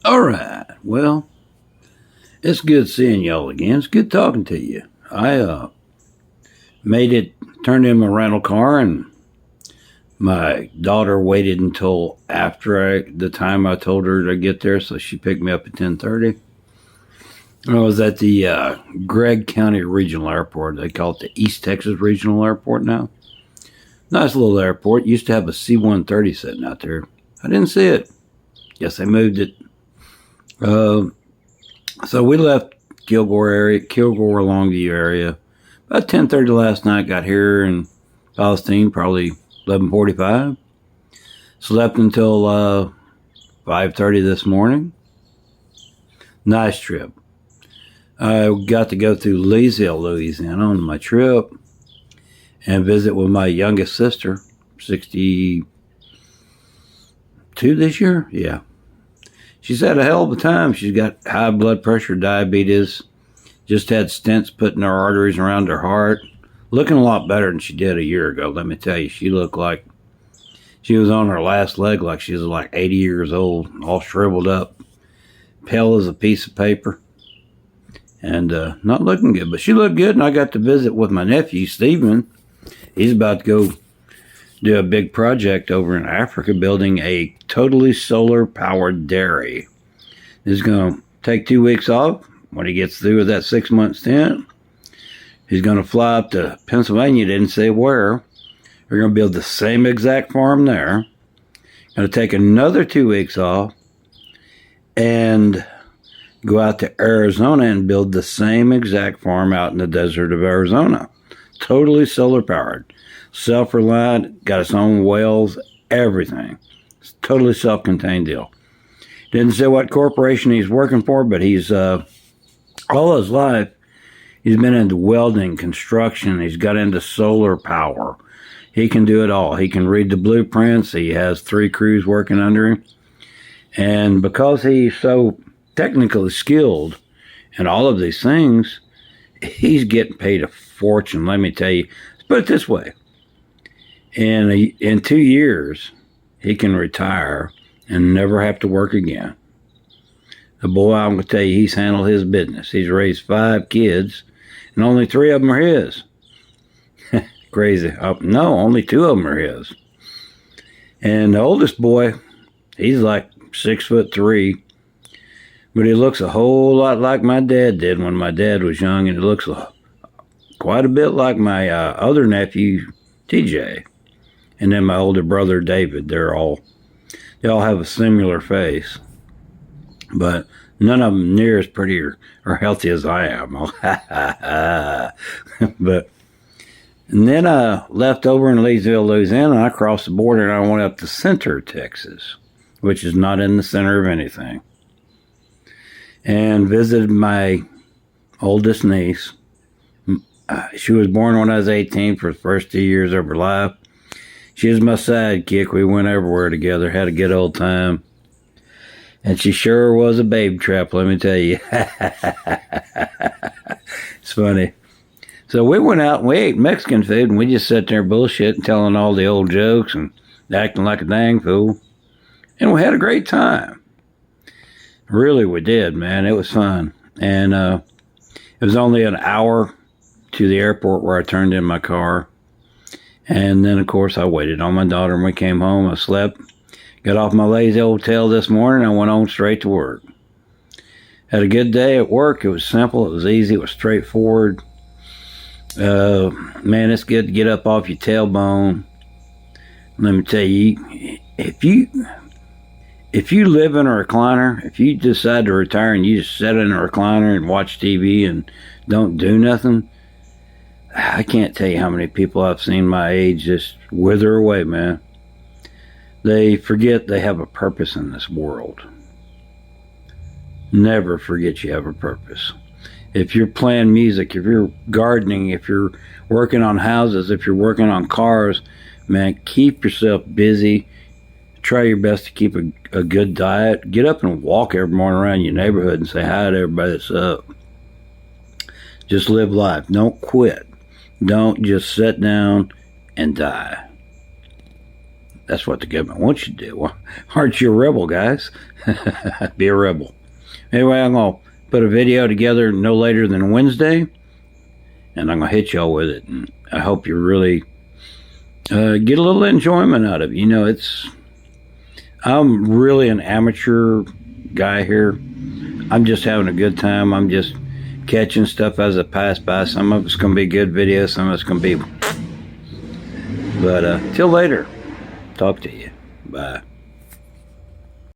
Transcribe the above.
All right. Well, it's good seeing y'all again. It's good talking to you. I made it, turned in my rental car, and my daughter waited until after the time I told her to get there, so she picked me up at 10:30. I was at the Gregg County Regional Airport. They call it the East Texas Regional Airport now. Nice little airport. Used to have a C-130 sitting out there. I didn't see it. Guess they moved it. So we left Kilgore, Longview area. About 10:30 last night. Got here in Palestine, probably 11:45. Slept until 5:30 this morning. Nice trip. I got to go through Leesville, Louisiana on my trip and visit with my youngest sister, 62 this year. Yeah. She's had a hell of a time. She's got high blood pressure, diabetes, just had stents put in her arteries around her heart. Looking a lot better than she did a year ago, let me tell you. She looked like she was on her last leg, like she was like 80 years old, all shriveled up, pale as a piece of paper, and not looking good. But she looked good, and I got to visit with my nephew, Stephen. He's about to go do a big project over in Africa, building a totally solar-powered dairy. He's going to take 2 weeks off when he gets through with that 6-month stint. He's going to fly up to Pennsylvania, didn't say where. We're going to build the same exact farm there. Going to take another 2 weeks off and go out to Arizona and build the same exact farm out in the desert of Arizona. Totally solar-powered. Self-reliant, got its own wells, everything. It's a totally self-contained deal. Didn't say what corporation he's working for, but he's, all his life, he's been into welding, construction. He's got into solar power. He can do it all. He can read the blueprints. He has 3 crews working under him. And because he's so technically skilled in all of these things, he's getting paid a fortune, let me tell you. Let's put it this way. In 2 years, he can retire and never have to work again. The boy, I'm going to tell you, he's handled his business. He's raised 5 kids, and only 3 of them are his. Crazy. No, only 2 of them are his. And the oldest boy, he's like 6'3", but he looks a whole lot like my dad did when my dad was young, and he looks quite a bit like my other nephew, TJ. And then my older brother, David. They all have a similar face. But none of them near as pretty or healthy as I am. And then I left over in Leesville, Louisiana, and I crossed the border and I went up to Center, Texas, which is not in the center of anything, and visited my oldest niece. She was born when I was 18 for the first 2 years of her life. She was my sidekick. We went everywhere together, had a good old time. And she sure was a babe trap, let me tell you. It's funny. So we went out and we ate Mexican food, and we just sat there bullshitting, telling all the old jokes and acting like a dang fool. And we had a great time. Really, we did, man. It was fun. And it was only an hour to the airport where I turned in my car. And then, of course, I waited on my daughter and we came home. I slept, got off my lazy hotel this morning. I went on straight to work. Had a good day at work. It was simple. It was easy. It was straightforward. Man, it's good to get up off your tailbone. Let me tell you, if you live in a recliner, if you decide to retire and you just sit in a recliner and watch TV and don't do nothing, I can't tell you how many people I've seen my age just wither away, man. They forget they have a purpose in this world. Never forget you have a purpose. If you're playing music, if you're gardening, if you're working on houses, if you're working on cars, man, keep yourself busy. Try your best to keep a good diet. Get up and walk every morning around your neighborhood and say hi to everybody that's up. Just live life. Don't quit. Don't just sit down and die. That's what the government wants you to do. Well, aren't you a rebel, guys? Be a rebel. Anyway, I'm going to put a video together no later than Wednesday, and I'm going to hit y'all with it. And I hope you really get a little enjoyment out of it. You know, I'm really an amateur guy here. I'm just having a good time. I'm just catching stuff as it pass by. Some of it's going to be good videos. Some of it's going to be... But till later. Talk to you. Bye.